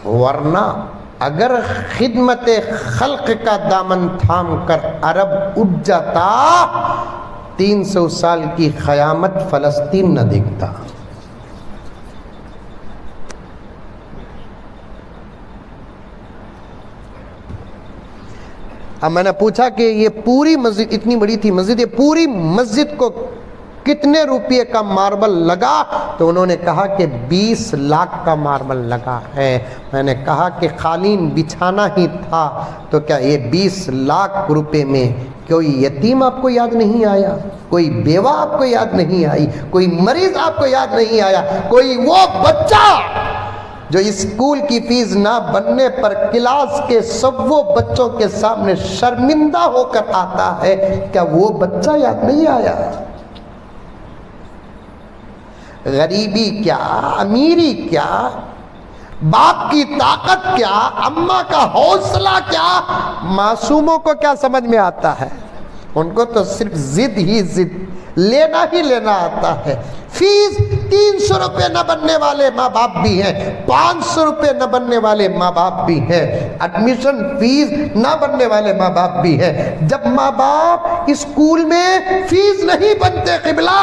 ورنہ اگر خدمت خلق کا دامن تھام کر عرب اٹھ جاتا 300 سال کی قیامت فلسطین نہ دیکھتا. اب میں نے پوچھا کہ یہ پوری مسجد اتنی بڑی تھی مسجد، یہ پوری مسجد کو کتنے روپے کا ماربل لگا؟ تو انہوں نے کہا کہ 20 لاکھ کا ماربل لگا ہے. میں نے کہا کہ قالین بچھانا ہی تھا تو کیا یہ 20 لاکھ روپے میں کوئی یتیم آپ کو یاد نہیں آیا؟ کوئی بیوہ آپ کو یاد نہیں آئی؟ کوئی مریض آپ کو یاد نہیں آیا؟ کوئی وہ بچہ جو اسکول کی فیس نہ بننے پر کلاس کے سبوں بچوں کے سامنے شرمندہ ہو کر آتا ہے، کیا وہ بچہ یاد نہیں آیا؟ غریبی کیا، امیری کیا، باپ کی طاقت کیا، اماں کا حوصلہ کیا، معصوموں کو کیا سمجھ میں آتا ہے؟ ان کو تو صرف ضد ہی ضد، لینا ہی لینا آتا ہے. فیس 300 روپے نہ بننے والے ماں باپ بھی ہیں، 500 روپے نہ بننے والے ماں باپ بھی ہیں، ایڈمیشن فیس نہ بننے والے ماں باپ بھی ہیں. جب ماں باپ اسکول میں فیس نہیں بنتے قبلہ،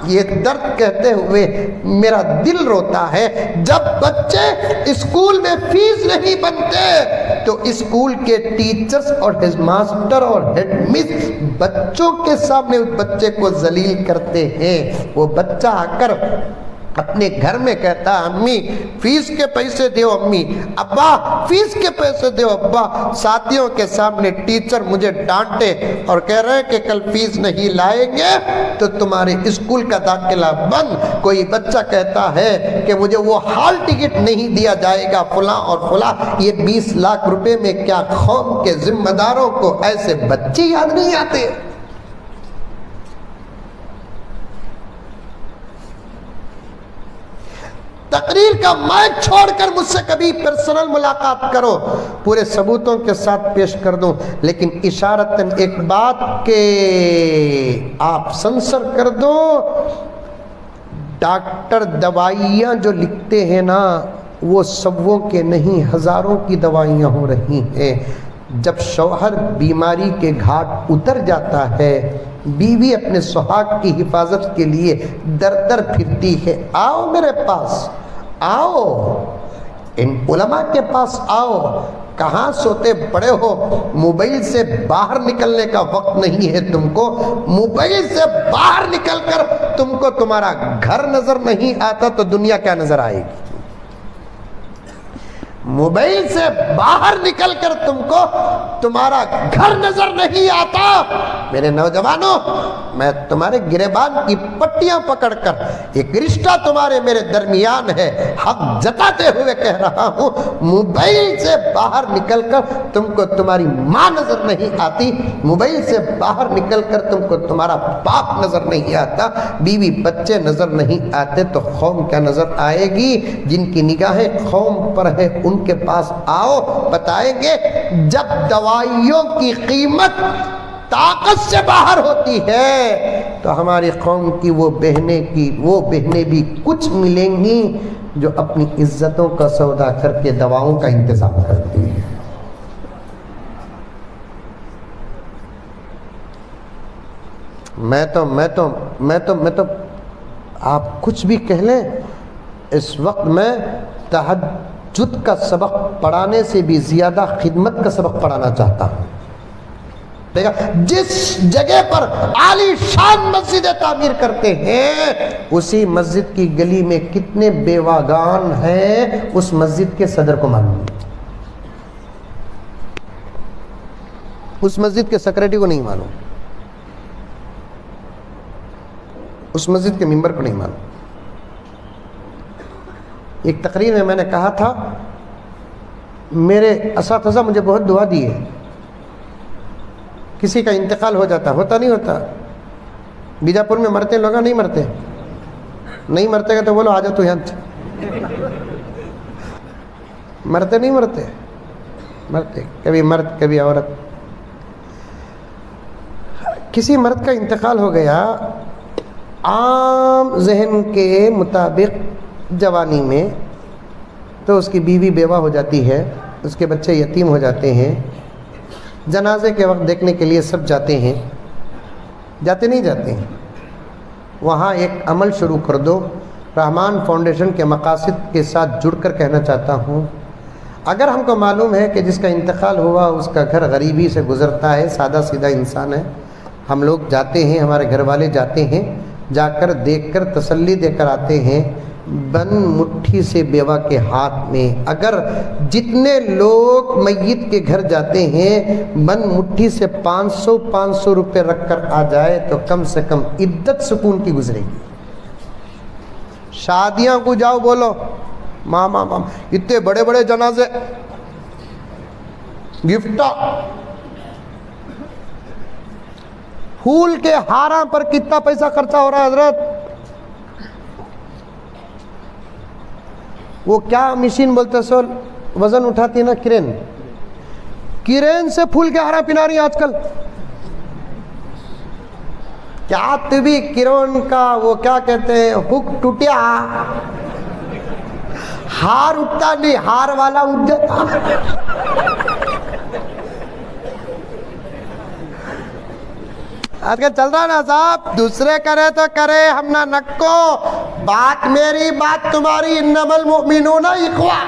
یہ درد کہتے ہوئے میرا دل روتا ہے. جب بچے اسکول میں فیس نہیں بنتے تو اسکول کے ٹیچرز اور ہیڈ ماسٹر اور ہیڈ مس بچوں کے سامنے اس بچے کو ذلیل کرتے ہیں. وہ بچہ آ کر اپنے گھر میں کہتا امی فیس کے پیسے دیو، امی ابا فیس کے پیسے دیو ابا. ساتھیوں کے سامنے ٹیچر مجھے ڈانٹے اور کہہ رہے ہیں کہ کل فیس نہیں لائیں گے تو تمہارے اسکول کا داخلہ بند. کوئی بچہ کہتا ہے کہ مجھے وہ ہال ٹکٹ نہیں دیا جائے گا فلاں اور فلاں. یہ 20 لاکھ روپے میں کیا قوم کے ذمہ داروں کو ایسے بچے یاد نہیں آتے؟ تقریر کا مائک چھوڑ کر مجھ سے کبھی پرسنل ملاقات کرو، پورے ثبوتوں کے ساتھ پیش کر دوں. لیکن اشارتاً ایک بات کہ آپ سنسر کر دو، ڈاکٹر دوائیاں جو لکھتے ہیں نا وہ سووں کے نہیں ہزاروں کی دوائیاں ہو رہی ہیں. جب شوہر بیماری کے گھاٹ اتر جاتا ہے، بیوی اپنے سہاگ کی حفاظت کے لیے در در پھرتی ہے. آؤ میرے پاس، آؤ ان علماء کے پاس آؤ. کہاں سوتے پڑے ہو؟ موبائل سے باہر نکلنے کا وقت نہیں ہے تم کو. موبائل سے باہر نکل کر تم کو تمہارا گھر نظر نہیں آتا تو دنیا کیا نظر آئے گی؟ موبائل سے باہر نکل کر تم کو تمہارا گھر نظر نہیں آتا. میرے نوجوانوں، میں تمہارے گریبان کی پٹیاں پکڑ کر ایک رشتہ تمہارے میرے درمیان ہے حق جتاتے ہوئے کہہ رہا ہوں، موبائل سے باہر نکل کر تم کو تمہاری ماں نظر نہیں آتی، موبائل سے باہر نکل کر تم کو تمہارا باپ نظر نہیں آتا، بیوی بچے نظر نہیں آتے تو قوم کیا نظر آئے گی؟ جن کی نگاہیں قوم پر ہے ان کے پاس آؤ، بتائیں گے. جب دوائیوں کی قیمت طاقت سے باہر ہوتی ہے تو ہماری قوم کی وہ بہنیں بھی کچھ ملیں گی جو اپنی عزتوں کا سودا کر کے دواؤں کا انتظام کرتی ہیں. میں تو آپ کچھ بھی کہہ لیں، اس وقت میں تہجد کا سبق پڑھانے سے بھی زیادہ خدمت کا سبق پڑھانا چاہتا ہوں. جس جگہ پر عالی شان مسجد تعمیر کرتے ہیں اسی مسجد کی گلی میں کتنے بیواگان ہیں اس مسجد کے صدر کو معلوم ہے، اس مسجد کے سیکرٹری کو نہیں معلوم، اس مسجد کے ممبر کو نہیں معلوم. ایک تقریر میں نے کہا تھا میرے اساتذہ مجھے بہت دعا دی ہے، کسی کا انتقال ہو جاتا، ہوتا نہیں ہوتا، بیجاپور میں مرتے لوگ نہیں مرتے، نہیں مرتے گا تو بولو آ جاؤ تو یہاں، مرتے نہیں مرتے، کبھی مرد کبھی عورت. کسی مرد کا انتقال ہو گیا، عام ذہن کے مطابق جوانی میں تو اس کی بیوی بیوہ ہو جاتی ہے، اس کے بچے یتیم ہو جاتے ہیں، جنازے کے وقت دیکھنے کے لیے سب جاتے ہیں، جاتے نہیں جاتے ہیں؟ وہاں ایک عمل شروع کر دو۔ رحمان فاؤنڈیشن کے مقاصد کے ساتھ جڑ کر کہنا چاہتا ہوں، اگر ہم کو معلوم ہے کہ جس کا انتقال ہوا اس کا گھر غریبی سے گزرتا ہے، سادہ سیدھا انسان ہے، ہم لوگ جاتے ہیں، ہمارے گھر والے جاتے ہیں، جا کر دیکھ کر تسلی دے کر آتے ہیں، بن مٹھی سے بیوہ کے ہاتھ میں۔ اگر جتنے لوگ میت کے گھر جاتے ہیں بن مٹھی سے 500 روپے رکھ کر آ جائے تو کم سے کم عدت سکون کی گزرے گی۔ شادیاں کو جاؤ بولو ماما اتنے بڑے بڑے جنازے، گفٹا، پھول کے ہاراں پر کتنا پیسہ خرچہ ہو رہا ہے حضرت؟ وہ کیا مشین بولتے سو وزن اٹھاتی ہے نا، کرین سے پھول کے ہارا پنا رہی ہیں آج کل۔ کیا تبھی کرون کا وہ کیا کہتے ہیں، ہک ٹوٹیا، ہار اٹھتا نہیں، ہار والا اٹھ جاتا۔ آج کل چل رہا نا صاحب، دوسرے کرے تو کرے، ہم نہ نکو، بات میری بات تمہاری، انما المؤمنون اخوہ۔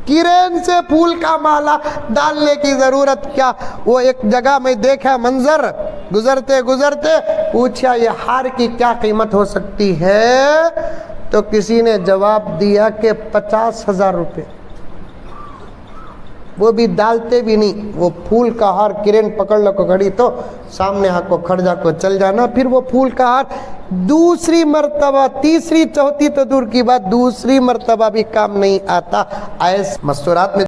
کرین سے پھول کا مالا ڈالنے کی ضرورت کیا؟ وہ ایک جگہ میں دیکھا منظر، گزرتے گزرتے پوچھا یہ ہار کی کیا قیمت ہو سکتی ہے؟ تو کسی نے جواب دیا کہ 50,000 روپے۔ وہ بھی ڈالتے بھی نہیں، وہ پھول کا ہار کرین پکڑ لو کو کھڑی تو سامنے آ کو کھڑ جا کو چل جانا، پھر وہ پھول کا ہار دوسری مرتبہ، تیسری چوتھی تو دور کی بات، دوسری مرتبہ بھی کام نہیں آتا۔ ایس مستورات میں